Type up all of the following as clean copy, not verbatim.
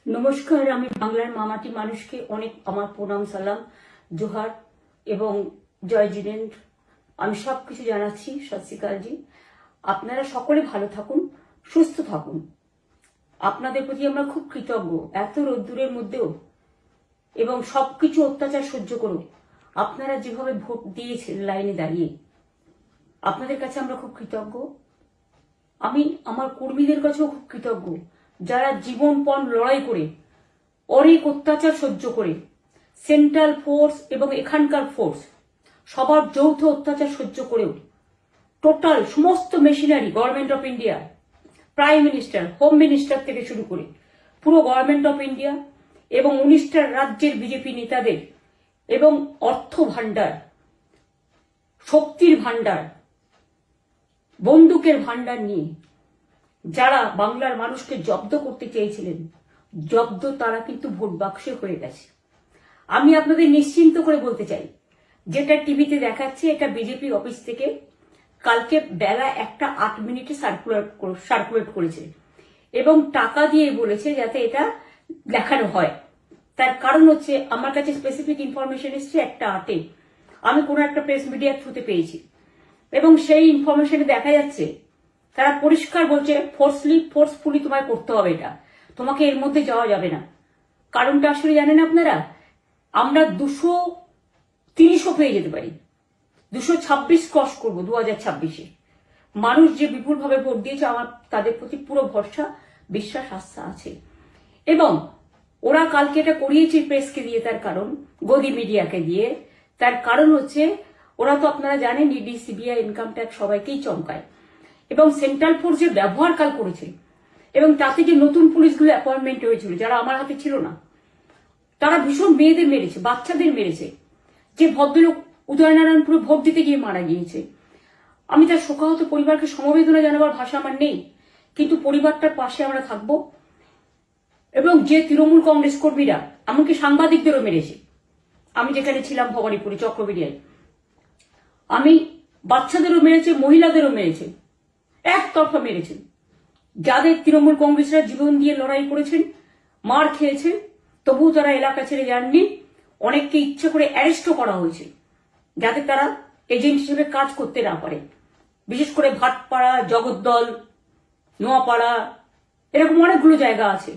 নমস্কার, আমি বাংলার মামাটি মানুষকে অনেক আমার প্রণাম, সালাম, জোহার এবং জয় জিনেন্দ্র। আমি সবকিছু জানাচ্ছি। সত শ্রী আকাল জি। আপনারা সকলে ভালো থাকুন, সুস্থ থাকুন। আপনাদের প্রতি আমরা খুব কৃতজ্ঞ। এত রোদ্দুরের মধ্যেও এবং সবকিছু অত্যাচার সহ্য করো আপনারা যেভাবে ভোট দিয়েছেন লাইনে দাঁড়িয়ে, আপনাদের কাছে আমরা খুব কৃতজ্ঞ। আমি আমার কর্মীদের কাছেও খুব কৃতজ্ঞ, যারা জীবনপণ লড়াই করে অনেক অত্যাচার সহ্য করে সেন্ট্রাল ফোর্স এবং এখানকার ফোর্স সবার যৌথ অত্যাচার সহ্য করেও টোটাল সমস্ত machinery government of India, prime minister, home minister থেকে শুরু করে পুরো গভর্নমেন্ট অফ ইন্ডিয়া এবং 19টা রাজ্যের বিজেপি নেতাদের এবং অর্থ ভান্ডার, শক্তির ভান্ডার, বন্দুকের ভান্ডার নিয়ে যারা বাংলার মানুষকে জব্দ করতে চেয়েছিলেন, জব্দ তারা কিন্তু ভোট বাক্সে হয়ে গেছে। আমি আপনাদের নিশ্চিন্ত করে বলতে চাই, যেটা টিভিতে দেখাচ্ছে এটা বিজেপি অফিস থেকে কালকে বেলা 1:08 সার্কুলেট করেছে এবং টাকা দিয়ে বলেছে যাতে এটা দেখানো হয়। তার কারণ হচ্ছে আমার কাছে স্পেসিফিক ইনফরমেশন এসছে 1:08 আমি কোনো একটা প্রেস মিডিয়ার থ্রুতে পেয়েছি এবং সেই ইনফরমেশনে দেখা যাচ্ছে তারা পরিষ্কার বলছে ফোর্সফুলি তোমায় করতে হবে, এটা তোমাকে এর মধ্যে যাওয়া যাবে না। কারণটা আসলে জানেন আপনারা, আমরা 230ও পেয়ে যেতে পারি, 226 ক্রস করবো 2026-এ। মানুষ যে বিপুলভাবে ভোট দিয়েছে, আমার তাদের প্রতি পুরো ভরসা, বিশ্বাস, আস্থা আছে। এবং ওরা কালকে এটা করিয়েছে প্রেসকে দিয়ে, তার কারণ গদি মিডিয়াকে দিয়ে। তার কারণ হচ্ছে ওরা তো আপনারা জানেন ইডি, সিবিআই, ইনকাম ট্যাক্স সবাইকেই চমকায় এবং সেন্ট্রাল ফোর্স যে ব্যবহার কাল করেছে এবং তাতে যে নতুন পুলিশগুলো অ্যাপয়েন্টমেন্ট হয়েছিল যারা আমার হাতে ছিল না, তারা ভীষণ মেয়েদের মেরেছে, বাচ্চাদের মেরেছে। যে ভদ্রলোক উদয়নারায়ণপুরে ভোট দিতে গিয়ে মারা গিয়েছে, আমি তার শোকাহত পরিবারকে সমবেদনা জানাবার ভাষা আমার নেই, কিন্তু পরিবারটার পাশে আমরা থাকবো। এবং যে তৃণমূল কংগ্রেস কর্মীরা এমনকি সাংবাদিকদেরও মেরেছে, আমি যেখানে ছিলাম ভবানীপুরে চক্রবেড়িয়ায়, আমি বাচ্চাদেরও মেরেছে, মহিলাদেরও মেরেছে, একতরফা মেরেছেন। যাদের তৃণমূল কংগ্রেসরা জীবন দিয়ে লড়াই করেছেন, মার খেয়েছেন, তবুও তারা এলাকা ছেড়ে যাননি। অনেককে ইচ্ছে করে অ্যারেস্টও করা হয়েছে যাতে তারা এজেন্ট হিসেবে কাজ করতে না পারে। বিশেষ করে ভাটপাড়া, জগদ্দল, নোয়াপাড়া, এরকম অনেকগুলো জায়গা আছে।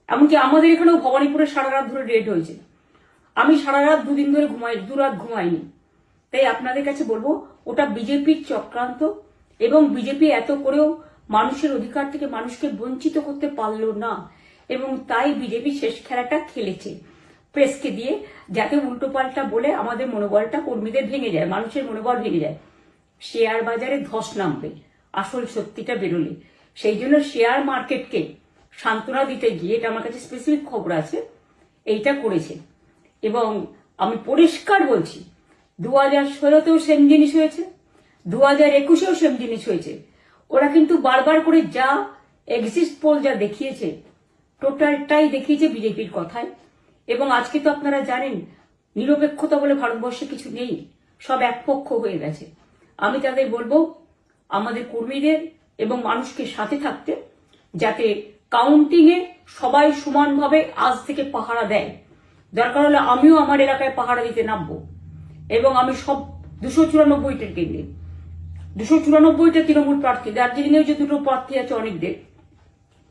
এমনকি আমাদের এখানেও ভবানীপুরে সারা রাত ধরে রেড হয়েছে। আমি সারা রাত 2 দিন ধরে দুরাত ঘুমাইনি। তাই আপনাদের কাছে বলবো, ওটা বিজেপির চক্রান্ত এবং বিজেপি এত করেও মানুষের অধিকার থেকে মানুষকে বঞ্চিত করতে পারলো না এবং তাই বিজেপি শেষ খেলাটা খেলেছে প্রেসকে দিয়ে, যাতে উল্টোপাল্টা বলে আমাদের মনোবলটা কর্মীদের ভেঙে যায়, মানুষের মনোবল ভেঙে যায়। শেয়ার বাজারে ধস নামবে আসল সত্যিটা বেরোলে। সেই জন্য শেয়ার মার্কেটকে সান্ত্বনা দিতে গিয়ে, এটা আমার কাছে স্পেসিফিক খবর আছে, এইটা করেছে। এবং আমি পরিষ্কার বলছি, 2016তেও সেম জিনিস হয়েছে, 2021এও সেম জিনিস হয়েছে। ওরা কিন্তু বারবার করে যা এক্সিট পোল যা দেখিয়েছে, টোটালটাই দেখিয়েছে বিজেপির কথায়। এবং আজকে তো আপনারা জানেন নিরপেক্ষতা বলে ভারতবর্ষে কিছু নেই, সব একপক্ষ হয়ে গেছে। আমি তাদের বলবো আমাদের কর্মীদের এবং মানুষকে সাথে থাকতে, যাতে কাউন্টিংয়ে সবাই সমানভাবে আজ থেকে পাহারা দেয়। দরকার হলে আমিও আমার এলাকায় পাহারা দিতে নামবো এবং আমি সব 294টা কেন্দ্রে, 294টা তৃণমূল প্রার্থী, দার্জিলিংয়েও যে 2টো প্রার্থী আছে অনেকদের,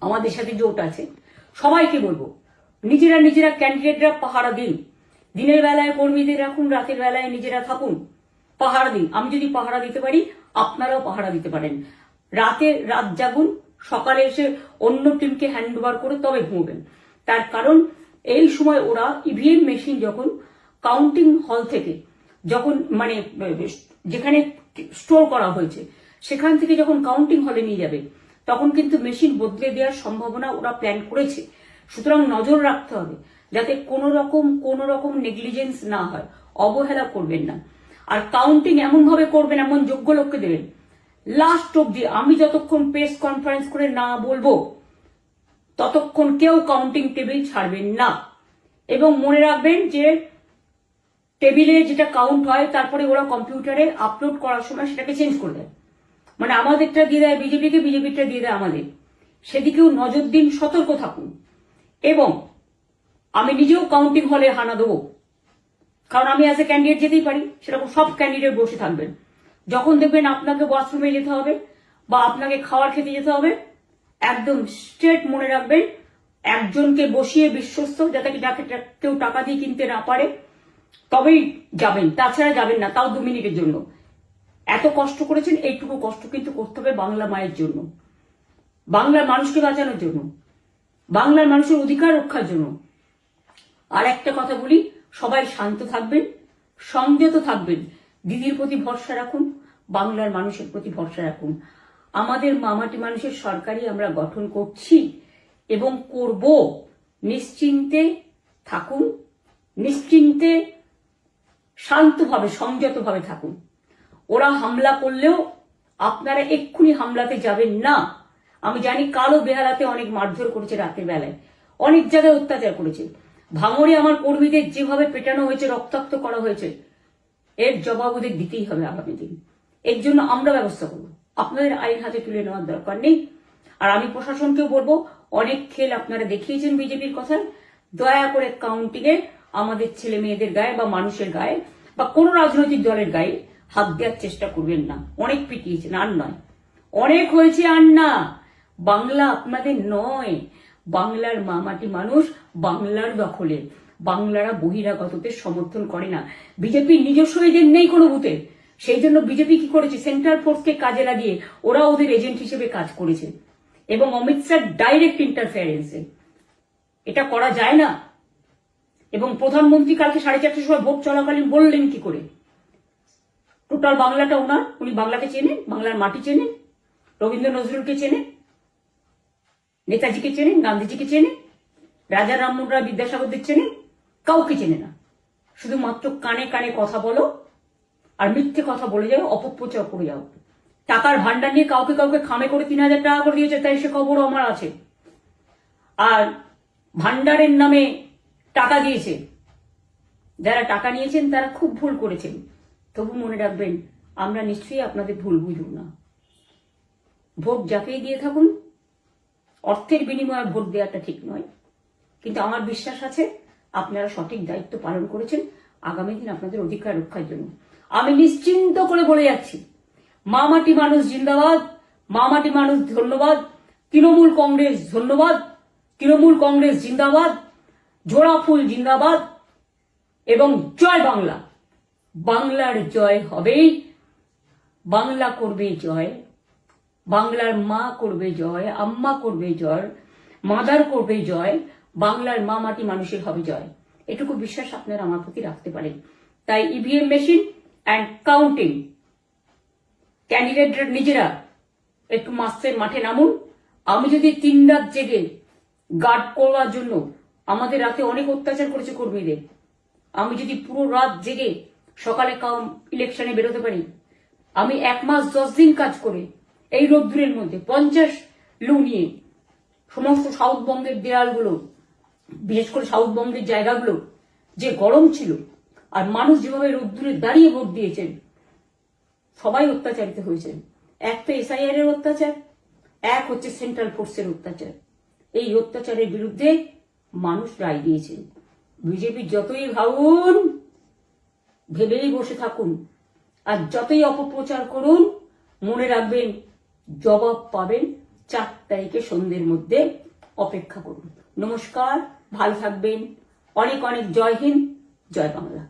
আমাদের সাথে জোট আছে, সবাইকে বলবো নিজেরা ক্যান্ডিডেটরা পাহারা দিন। দিনের বেলায় কর্মীদের রাখুন, রাতের বেলায় নিজেরা থাকুন, পাহারা দিন। আমি যদি পাহারা দিতে পারি, আপনারাও পাহারা দিতে পারেন। রাত জাগুন, সকালে এসে অন্য টিমকে হ্যান্ড ওভার করে তবে ঘুমবেন। তার কারণ এই সময় ওরা ইভিএম মেশিন যখন কাউন্টিং হল থেকে, যখন মানে যেখানে স্টোর করা হয়েছে সেখান থেকে যখন কাউন্টিং হলে নিয়ে যাবে, তখন কিন্তু মেশিন বদলে দেওয়ার সম্ভাবনা ওরা প্ল্যান করেছে। সুতরাং নজর রাখতে হবে যাতে কোনো রকম নেগলিজেন্স না হয়, অবহেলা করবেন না। আর কাউন্টিং এমন ভাবে করবেন, এমন যোগ্য লোককে দেবেন লাস্ট অব্দি। আমি যতক্ষণ প্রেস কনফারেন্স করে না বলবো ততক্ষণ কেউ কাউন্টিং টেবিল ছাড়বেন না। এবং মনে রাখবেন যে টেবিলে যেটা কাউন্ট হয় তারপরে ওরা কম্পিউটারে আপলোড করার সময় সেটাকে চেঞ্জ করে দেয়, মানে আমাদেরটা দিয়ে দেয় বিজেপিকে, বিজেপিটা দিয়ে দেয় আমাদের। সেদিকেও নজর দিন, সতর্ক থাকুন। এবং আমি নিজেও কাউন্টিং হলে হানা দেবো, কারণ আমি অ্যাজ এ ক্যান্ডিডেট যেতেই পারি, সেরকম সব ক্যান্ডিডেট বসে থাকবেন। যখন দেখবেন আপনাকে ওয়াশরুমে যেতে হবে বা আপনাকে খাবার খেতে যেতে হবে, একদম স্ট্রেট মনে রাখবেন, একজনকে বসিয়ে বিশ্বস্ত, যাতে যাকে কেউ টাকা দিয়ে কিনতে না পারে, তবেই যাবেন, তাছাড়া যাবেন না, তাও 2 মিনিটের জন্য। এত কষ্ট করেছেন, এইটুকু কষ্ট কিন্তু করতে হবে বাংলা মায়ের জন্য, বাংলার মানুষকে বাঁচানোর জন্য, বাংলার মানুষের অধিকার রক্ষার জন্য। আর একটা কথা বলি, সবাই শান্ত থাকবেন, সংযত থাকবেন, দিদির প্রতি ভরসা রাখুন, বাংলার মানুষের প্রতি ভরসা রাখুন। আমাদের মামাটি মানুষের সরকারই আমরা গঠন করছি এবং করব। নিশ্চিন্তে থাকুন, নিশ্চিন্তে শান্তভাবে সংযতভাবে থাকুন। ওরা হামলা করলেও আপনারা এক্ষুনি হামলাতে যাবেন না। আমি জানি কালো বেহালাতে অনেক মারধর করেছে, রাতের বেলায় অনেক জায়গায় অত্যাচার করেছে, ভাঙড়ে আমার কর্মীদের যেভাবে পেটানো হয়েছে, রক্তাক্ত করা হয়েছে, এর জবাব ওদের দিতেই হবে আগামী দিন। এর জন্য আমরা ব্যবস্থা করব, আপনাদের আইন হাতে তুলে নেওয়ার দরকার নেই। আর আমি প্রশাসনকেও বলবো, অনেক খেল আপনারা দেখিয়েছেন বিজেপির কথায়, দয়া করে কাউন্টিংয়ে আমাদের ছেলে মেয়েদের গায়ে বা মানুষের গায়ে বা কোনো রাজনৈতিক দলের গায়ে হাত দেওয়ার চেষ্টা করবেন না। অনেক পিটিয়েছেন, আর নয়, অনেক হয়েছে, আর না। বাংলা আপনাদের নয়, বাংলার মামাটি মানুষ বাংলার দখলে, বাংলারা বহিরাগতদের সমর্থন করে না। বিজেপির নিজস্ব এজেন্ট নেই কোনো বুথে, সেই জন্য বিজেপি কি করেছে, সেন্ট্রাল ফোর্সকে কাজে লাগিয়ে ওরা ওদের এজেন্ট হিসেবে কাজ করেছে, এবং অমিত শাহ ডাইরেক্ট ইন্টারফেয়ারেন্সে। এটা করা যায় না। এবং প্রধানমন্ত্রী কালকে 4:30টার সময় ভোট চলাকালীন বললেন কি করে, টোটাল বাংলাটা ওনার, উনি বাংলাকে চেনেন, বাংলার মাটি চেনেন, রবীন্দ্র নজরুলকে চেনেন, নেতাজিকে চেনেন, গান্ধীজিকে চেনেন, রাজা রামমোহন রায়, বিদ্যাসাগরদের চেনেন, কাউকে চেনে না। শুধুমাত্র কানে কানে কথা বলো আর মিথ্যে কথা বলে যাও, অপপ্রচার করে যাও। টাকার ভান্ডার নিয়ে কাউকে কাউকে খামে করে 3,000 টাকা করে দিয়েছে, তাই সে খবরও আমার আছে। আর ভান্ডারের নামে টাকা দিয়েছে, যারা টাকা নিয়েছেন তারা খুব ভুল করেছেন। তবু মনে রাখবেন, আমরা নিশ্চয়ই আপনাদের ভুল বুঝব না। ভোট যাকেই দিয়ে থাকুন, অর্থের বিনিময়ে ভোট দেওয়াটা ঠিক নয়, কিন্তু আমার বিশ্বাস আছে আপনারা সঠিক দায়িত্ব পালন করেছেন আগামী দিন আপনাদের অধিকার রক্ষার জন্য। আমি নিশ্চিন্ত করে বলে যাচ্ছি, মামাটি মানুষ জিন্দাবাদ, মামাটি মানুষ ধন্যবাদ, তৃণমূল কংগ্রেস ধন্যবাদ, তৃণমূল কংগ্রেস জিন্দাবাদ, জোড়া ফুল জিন্দাবাদ, এবং জয় বাংলা। বাংলার জয় হবেই, বাংলা করবে জয়, বাংলার মা করবে জয়, আম্মা করবে জয়, মাদার করবে জয়, বাংলার মা মাটি মানুষের হবে জয়। এটুকু বিশ্বাস আপনারা আমার প্রতি রাখতে পারেন। তাই ইভিএম মেশিন অ্যান্ড কাউন্টিং ক্যান্ডিডেটরা নিজেরা একটু মাঠে নামুন। আমি যদি 3 রাত জেগে গার্ড করার জন্য, আমাদের রাতে অনেক অত্যাচার করেছে কর্মীদের, আমি যদি পুরো রাত জেগে সকালে ইলেকশনে বেরোতে পারি, আমি 1 মাস 10 দিন কাজ করে এই রোদ্দুরের মধ্যে 50 লু নিয়ে সমস্ত সাউথবঙ্গের দেয়ালগুলো, বিশেষ করে সাউথবঙ্গের জায়গাগুলো যে গরম ছিল, আর মানুষ যেভাবে রোদ্দুরে দাঁড়িয়ে ভোট দিয়েছেন, সবাই অত্যাচারিত হয়েছেন। এক তো এসআইআর এর অত্যাচার, এক হচ্ছে সেন্ট্রাল ফোর্সের অত্যাচার। এই অত্যাচারের বিরুদ্ধে মানুষ রায় দিয়েছেন। বিজেপি যতই ভাবুন, ভেবেই বসে থাকুন, আর যতই অপপ্রচার করুন, মনে রাখবেন জবাব পাবেন 4 তারিখে সন্ধ্যের মধ্যে। অপেক্ষা করুন। নমস্কার, ভালো থাকবেন, অনেক অনেক জয় হিন্দ, জয় বাংলা।